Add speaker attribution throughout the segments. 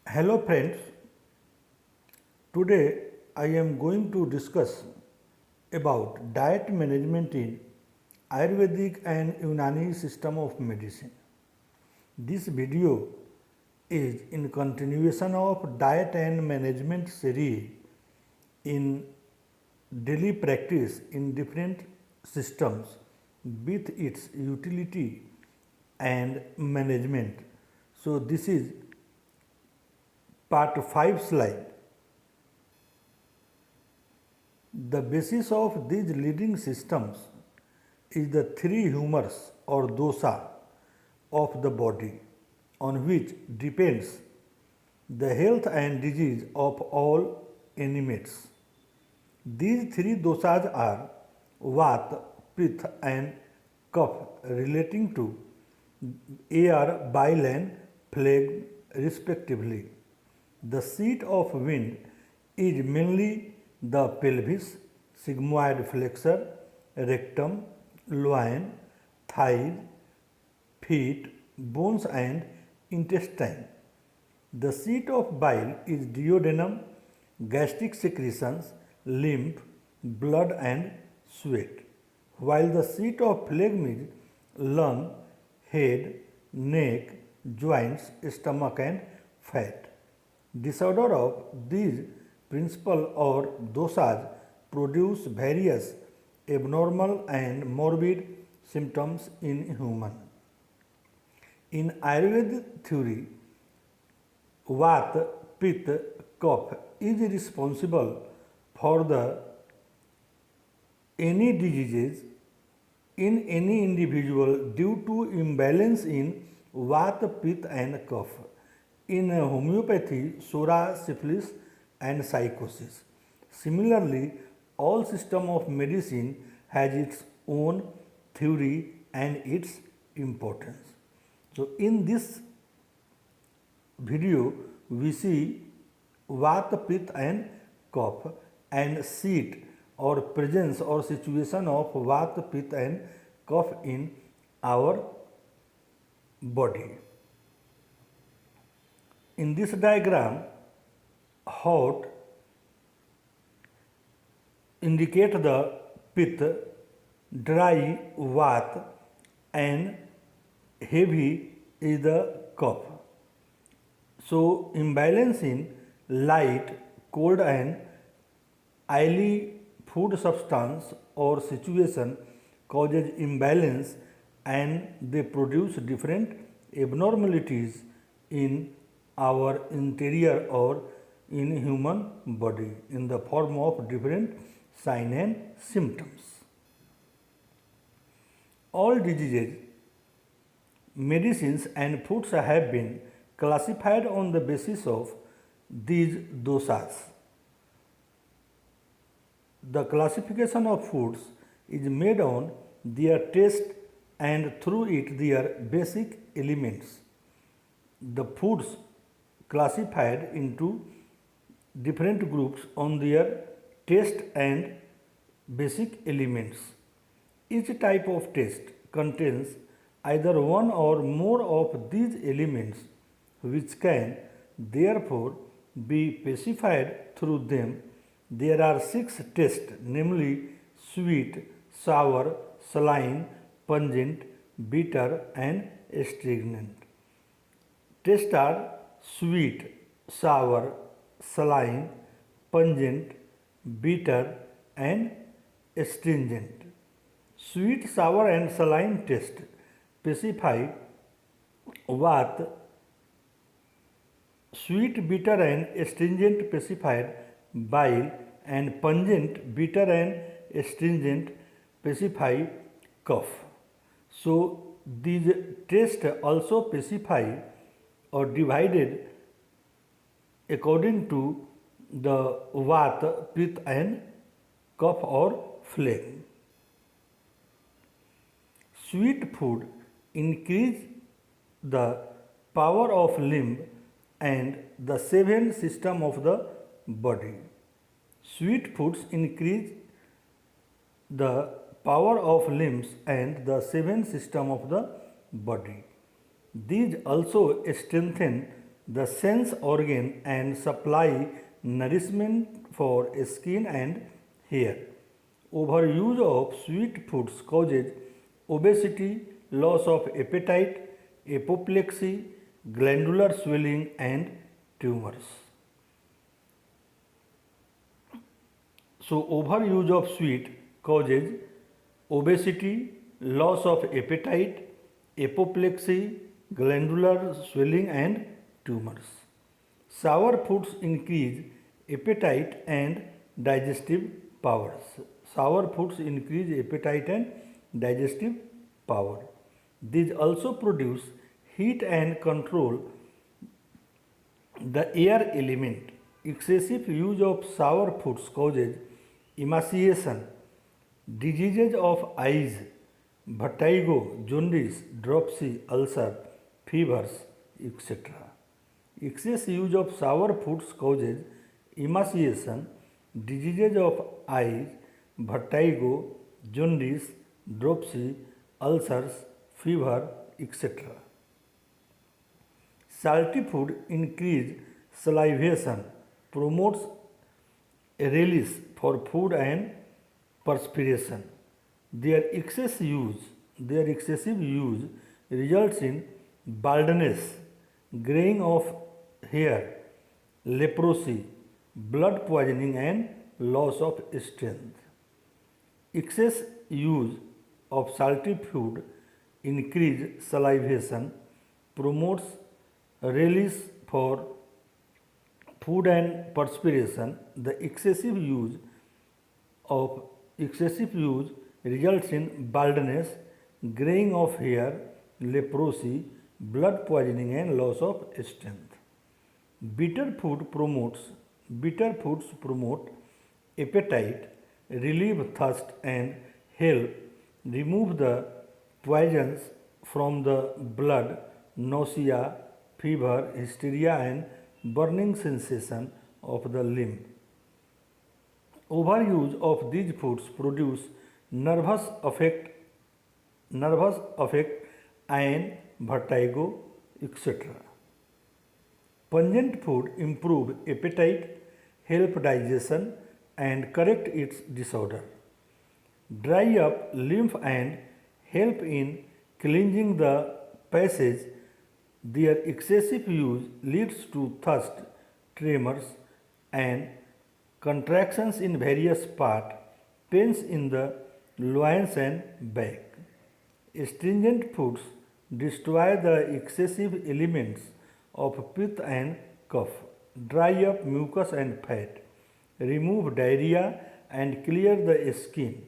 Speaker 1: Hello friends, today I am going to discuss about diet management in Ayurvedic and Unani system of medicine. This video is in continuation of diet and management series in daily practice in different systems with its utility and management. So this is part 5 slide. The basis of these leading systems is the three humors or dosa of the body, on which depends the health and disease of all animates. These three dosas are Vata, Pitta, and Kapha, relating to air, bile, and phlegm, respectively. The seat of wind is mainly the pelvis, sigmoid flexor, rectum, loin, thighs, feet, bones, and intestine. The seat of bile is duodenum, gastric secretions, lymph, blood, and sweat, while the seat of phlegm is lung, head, neck, joints, stomach, and fat. Disorder of these principal or dosas produce various abnormal and morbid symptoms in human. In Ayurvedic theory, Vata, Pitta, Kapha is responsible for the any diseases in any individual due to imbalance in Vata, Pitta, and Kapha. In homeopathy, Sura, syphilis, and psychosis. Similarly, all system of medicine has its own theory and its importance. So, in this video, we see Vata, Pitta, and Kapha and seat or presence or situation of Vata, Pitta, and Kapha in our body. In this diagram, hot indicate the Pitta, dry Vata, and heavy is the Kapha. So, imbalance in light, cold, and oily food substance or situation causes imbalance, and they produce different abnormalities in our interior or in human body in the form of different signs and symptoms. All diseases, medicines, and foods have been classified on the basis of these dosas. The classification of foods is made on their taste and through it their basic elements. The foods classified into different groups on their taste and basic elements. Each type of taste contains either one or more of these elements, which can therefore be specified through them. There are 6 tastes, namely sweet, sour, saline, pungent, bitter, and astringent. Tastes are sweet, sour, saline, pungent, bitter, and astringent. Sweet, sour, and saline taste specify what sweet, bitter, and astringent specified bile, and pungent, bitter, and astringent specify cough. So these tests also specify or divided according to the Vata, Pitta, and Kapha or phlegm. Sweet food increase the power of limb and the seven system of the body. Sweet foods increase the power of limbs and the seven system of the body. These also strengthen the sense organ and supply nourishment for skin and hair. Overuse of sweet foods causes obesity, loss of appetite, apoplexy, glandular swelling, and tumors. So, overuse of sweet causes obesity, loss of appetite, apoplexy, glandular swelling, and tumors. Sour foods increase appetite and digestive powers. Sour foods increase appetite and digestive power. These also produce heat and control the air element. Excessive use of sour foods causes emaciation, diseases of eyes, vertigo, jaundice, dropsy, ulcer, fevers, etc. Excess use of sour foods causes emaciation, diseases of eyes, vertigo, jaundice, dropsy, ulcers, fever, etc. Salty food increase salivation, promotes a release for food and perspiration. Their excessive use results in baldness, graying of hair, leprosy, blood poisoning, and loss of strength. Excess use of salty food increase salivation, promotes release for food and perspiration. The excessive use results in baldness, graying of hair, leprosy, blood poisoning, and loss of strength. Bitter foods promote appetite, relieve thirst, and help remove the poisons from the blood, nausea, fever, hysteria, and burning sensation of the limb. Overuse of these foods produce nervous affect and vertigo, etc. Pungent food improve appetite, help digestion, and correct its disorder. Dry up lymph and help in cleansing the passage. Their excessive use leads to thirst, tremors, and contractions in various parts, pains in the loins and back. Astringent foods destroy the excessive elements of pith and cough, dry up mucus and fat, remove diarrhea, and clear the skin.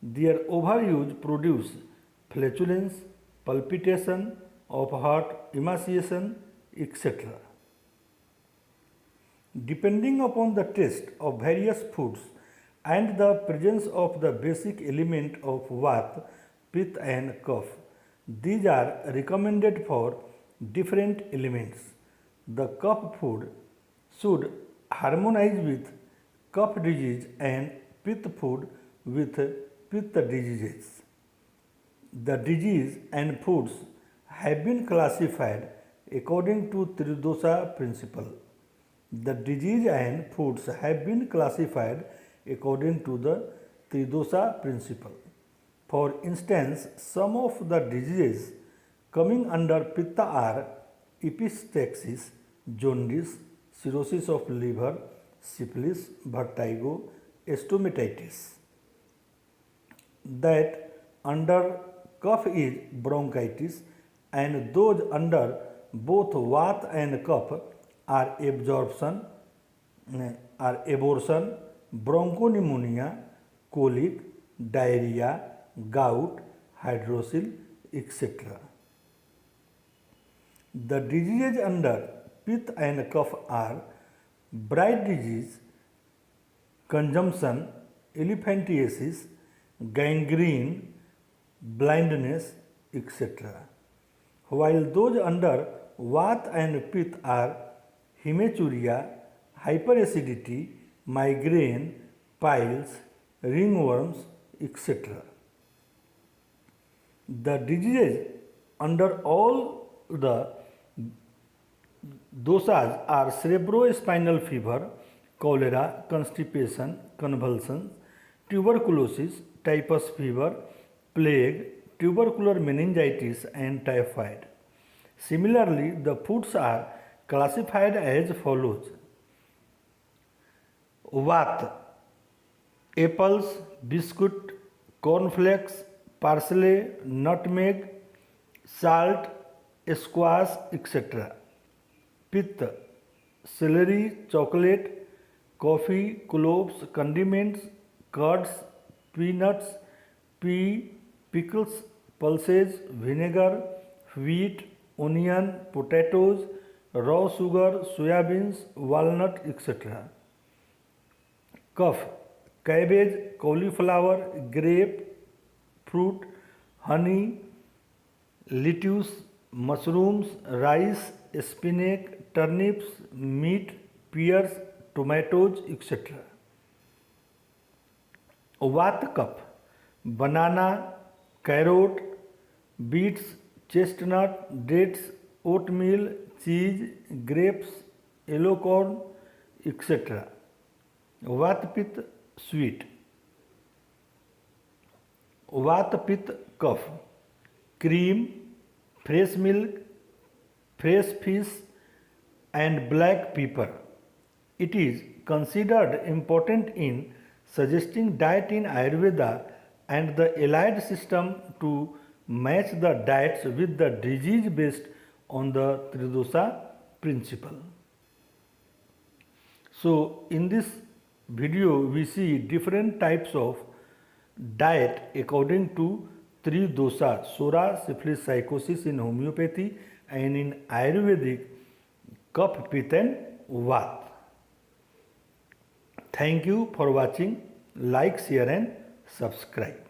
Speaker 1: Their overuse produce flatulence, palpitation of heart, emaciation, etc. Depending upon the taste of various foods and the presence of the basic element of Vata, Pitta, and Kapha, these are recommended for different elements. The Kapha food should harmonize with Kapha disease and Pitta food with Pitta diseases. The disease and foods have been classified according to Tridosha principle. The disease and foods have been classified according to the Tridosha principle. For instance, some of the diseases coming under Pitta are epistaxis, jaundice, cirrhosis of liver, syphilis, vertigo, stomatitis. That under Kapha is bronchitis, and those under both Vata and Kapha are abortion, bronchopneumonia, colic, diarrhea, gout, hydrocele, etc. The diseases under Pitta and Kapha are bright disease, consumption, elephantiasis, gangrene, blindness, etc. While those under Vata and Pitta are hematuria, hyperacidity, migraine, piles, ringworms, etc. The diseases under all Dosas are cerebrospinal fever, cholera, constipation, convulsions, tuberculosis, typhus fever, plague, tubercular meningitis, and typhoid. Similarly, the foods are classified as follows: Vat, apples, biscuit, cornflakes, parsley, nutmeg, salt, squash, etc. Pitta, celery, chocolate, coffee, cloves, condiments, curds, peanuts, pea, pickles, pulses, vinegar, wheat, onion, potatoes, raw sugar, soybeans, walnut, etc. Cough, cabbage, cauliflower, grape, fruit, honey, lettuce, mushrooms, rice, spinach, turnips, meat, pears, tomatoes, etc. Vat cup, banana, carrot, beets, chestnut, dates, oatmeal, cheese, grapes, yellow corn, etc. Vat pit, sweet. Vat pit, cough, cream, fresh milk, fresh fish, and black pepper. It is considered important in suggesting diet in Ayurveda and the allied system to match the diets with the disease based on the Tridosha principle. So, in this video, we see different types of diet according to three dosas: Sora, syphilis, psychosis in homeopathy, and in Ayurvedic, Kapha, Pitta, and Vat. Thank you for watching. Like, share, and subscribe.